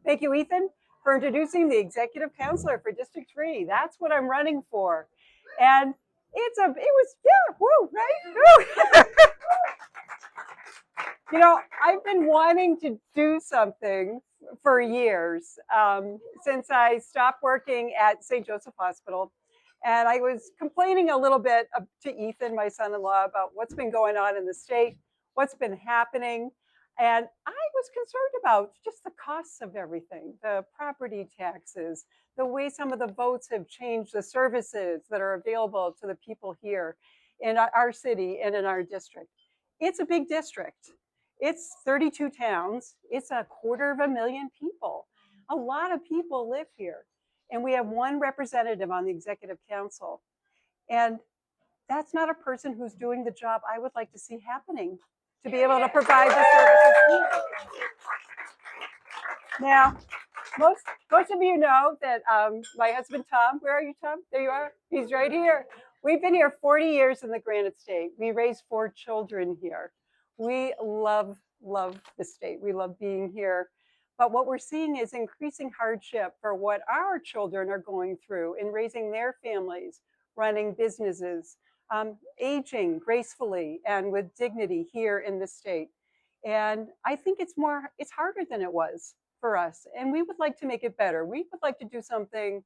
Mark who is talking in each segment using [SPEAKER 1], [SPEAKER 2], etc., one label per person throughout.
[SPEAKER 1] Thank you, Ethan, for introducing the executive counselor for District 3. That's what I'm running for. And woo, right? Woo. I've been wanting to do something for years since I stopped working at St. Joseph Hospital. And I was complaining a little bit to Ethan, my son-in-law, about what's been going on in the state, what's been happening. And I was concerned about just the costs of everything, the property taxes, the way some of the votes have changed the services that are available to the people here in our city and in our district. It's a big district. It's 32 towns. It's 250,000 people. A lot of people live here. And we have one representative on the executive council. And that's not a person who's doing the job I would like to see happening to be able to provide the services. Now, most of you know that my husband, Tom, where are you, Tom? There you are. He's right here. We've been here 40 years in the Granite State. We raised 4 children here. We love the state. We love being here. But what we're seeing is increasing hardship for what our children are going through in raising their families, running businesses, aging gracefully and with dignity here in the state. And I think it's harder than it was for us. And we would like to make it better. We would like to do something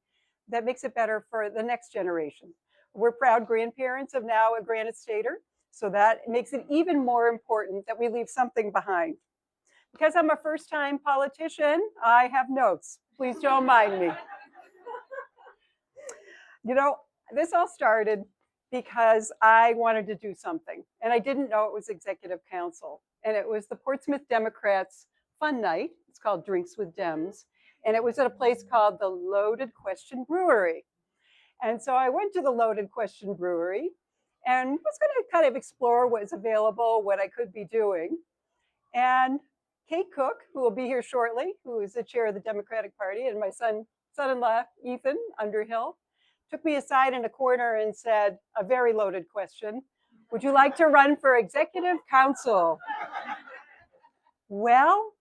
[SPEAKER 1] that makes it better for the next generation. We're proud grandparents of now a Granite Stater. So that makes it even more important that we leave something behind. Because I'm a first-time politician, I have notes. Please don't mind me. This all started because I wanted to do something, and I didn't know it was executive council. And it was the Portsmouth Democrats' fun night. It's called Drinks with Dems. And it was at a place called the Loaded Question Brewery. And so I went to the Loaded Question Brewery and was going to kind of explore what is available, what I could be doing. And Kate Cook, who will be here shortly, who is the chair of the Democratic Party, and my son-in-law, Ethan Underhill, took me aside in a corner and said, a very loaded question, would you like to run for executive council? Well,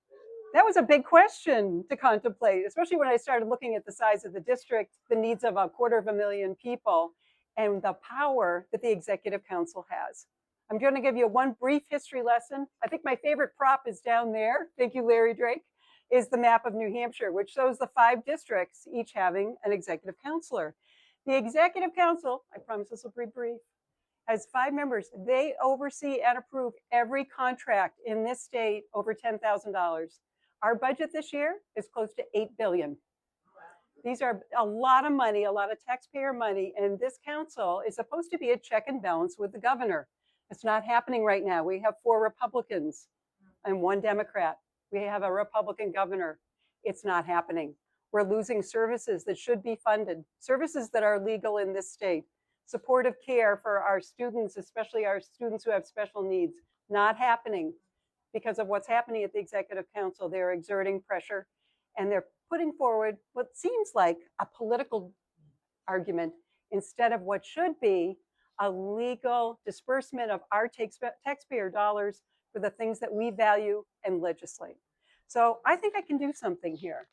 [SPEAKER 1] that was a big question to contemplate, especially when I started looking at the size of the district, the needs of 250,000 people, and the power that the executive council has. I'm going to give you one brief history lesson. I think my favorite prop is down there. Thank you, Larry Drake, is the map of New Hampshire, which shows the 5 districts, each having an executive counselor. The executive council, I promise this will be brief, has 5 members. They oversee and approve every contract in this state over $10,000. Our budget this year is close to $8 billion. These are a lot of money, a lot of taxpayer money, and this council is supposed to be a check and balance with the governor. It's not happening right now. We have 4 Republicans and 1 Democrat. We have a Republican governor. It's not happening. We're losing services that should be funded, services that are legal in this state. Supportive care for our students, especially our students who have special needs, not happening because of what's happening at the executive council. They're exerting pressure and they're putting forward what seems like a political argument instead of what should be a legal disbursement of our taxpayer dollars for the things that we value and legislate. So I think I can do something here.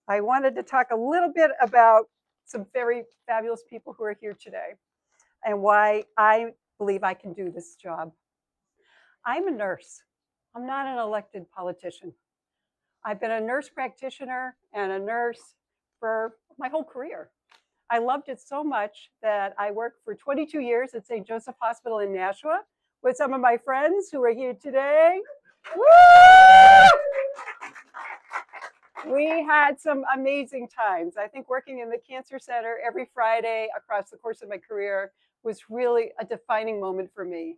[SPEAKER 1] I wanted to talk a little bit about some very fabulous people who are here today and why I believe I can do this job. I'm a nurse. I'm not an elected politician. I've been a nurse practitioner and a nurse for my whole career. I loved it so much that I worked for 22 years at St. Joseph Hospital in Nashua with some of my friends who are here today. Woo! We had some amazing times. I think working in the cancer center every Friday across the course of my career was really a defining moment for me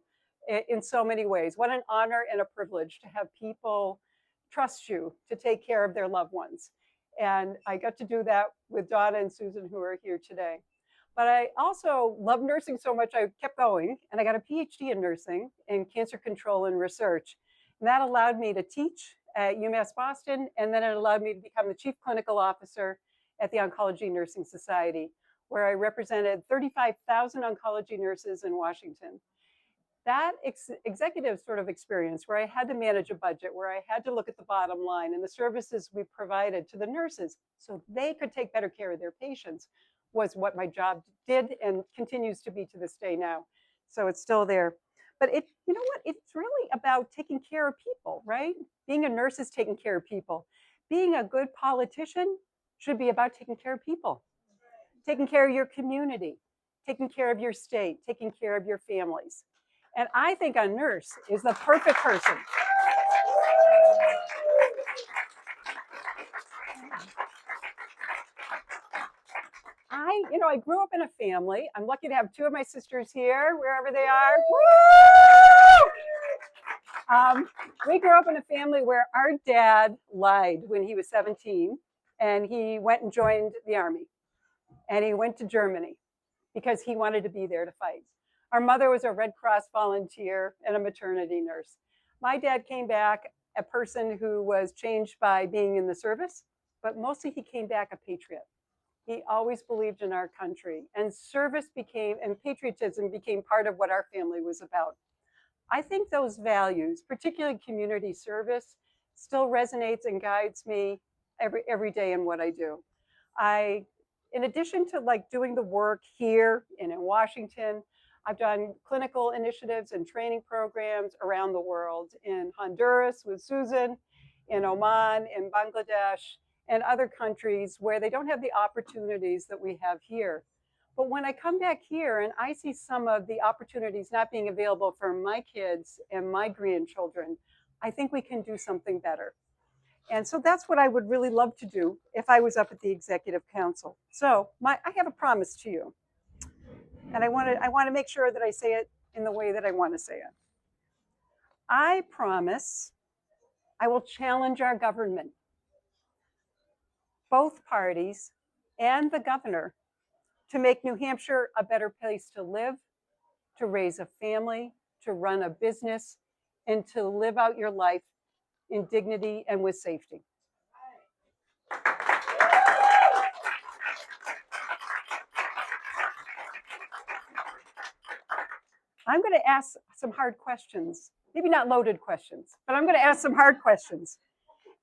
[SPEAKER 1] in so many ways. What an honor and a privilege to have people trust you to take care of their loved ones. And I got to do that with Donna and Susan, who are here today. But I also love nursing so much, I kept going, and I got a PhD in nursing in cancer control and research. And that allowed me to teach at UMass Boston, and then it allowed me to become the chief clinical officer at the Oncology Nursing Society, where I represented 35,000 oncology nurses in Washington. That executive sort of experience where I had to manage a budget, where I had to look at the bottom line and the services we provided to the nurses so they could take better care of their patients was what my job did and continues to be to this day now. So it's still there. But you know what? It's really about taking care of people, right? Being a nurse is taking care of people. Being a good politician should be about taking care of people, taking care of your community, taking care of your state, taking care of your families. And I think a nurse is the perfect person. I grew up in a family. I'm lucky to have two of my sisters here, wherever they are. We grew up in a family where our dad lied when he was 17, and he went and joined the army, and he went to Germany because he wanted to be there to fight. Our mother was a Red Cross volunteer and a maternity nurse. My dad came back a person who was changed by being in the service, but mostly he came back a patriot. He always believed in our country, and service became, and patriotism became part of what our family was about. I think those values, particularly community service, still resonates and guides me every day in what I do. In addition to like doing the work here and in Washington, I've done clinical initiatives and training programs around the world in Honduras with Susan, in Oman, in Bangladesh, and other countries where they don't have the opportunities that we have here. But when I come back here and I see some of the opportunities not being available for my kids and my grandchildren, I think we can do something better. And so that's what I would really love to do if I was up at the Executive Council. So I have a promise to you. And I want to make sure that I say it in the way that I want to say it. I promise I will challenge our government, both parties and the governor, to make New Hampshire a better place to live, to raise a family, to run a business, and to live out your life in dignity and with safety. I'm going to ask some hard questions, maybe not loaded questions, but I'm going to ask some hard questions.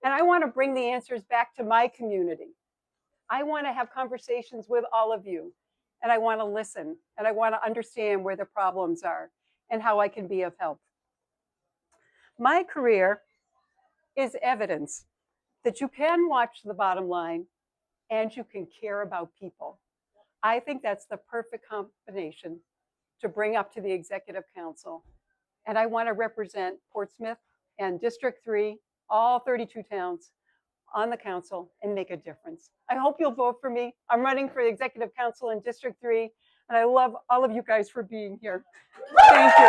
[SPEAKER 1] And I want to bring the answers back to my community. I want to have conversations with all of you, and I want to listen, and I want to understand where the problems are and how I can be of help. My career is evidence that you can watch the bottom line and you can care about people. I think that's the perfect combination to bring up to the Executive Council. And I want to represent Portsmouth and District 3, all 32 towns on the council, and make a difference. I hope you'll vote for me. I'm running for the Executive Council in District 3, and I love all of you guys for being here. Thank you.